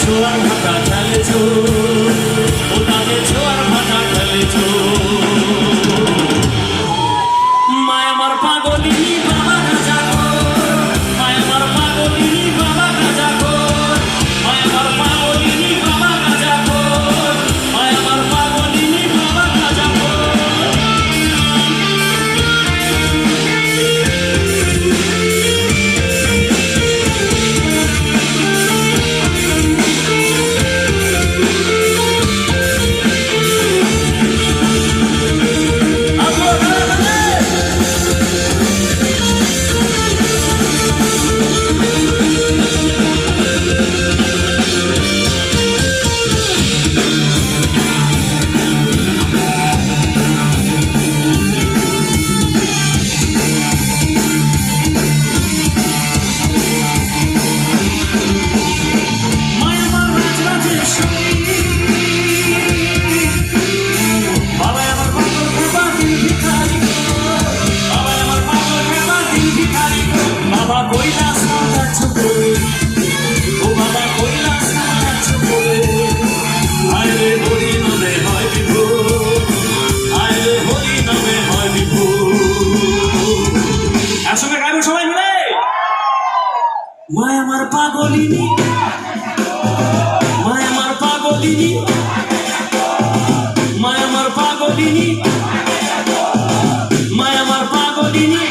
ছোঁয়ার ভাটা ঢালেছো, ও তাকে ছোঁয়ার ভাটা ঢালেছো। মায় আমার পাগলিনী বাবা রাজা গো, মায় আমার পাগলিনী বাবা রাজা গো, মায় আমার পাগলিনী বাবা রাজা গো, মায় আমার পাগলিনী বাবা রাজা গো। বাবা কৈলাস মাথা চুপড়ে, ও বাবা কৈলাস মাথা চুপড়ে, আয় রে হরি নামে হয় বিভোর, আয় রে হরি নামে হয় বিভোর। একসঙ্গে গাইবো সবাই মিলে। মায় আমার পাগলিনী, মায় আমার পাগলিনী, মায় আমার পাগলিনী, মায় আমার পাগলিনী।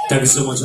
Thank you so much.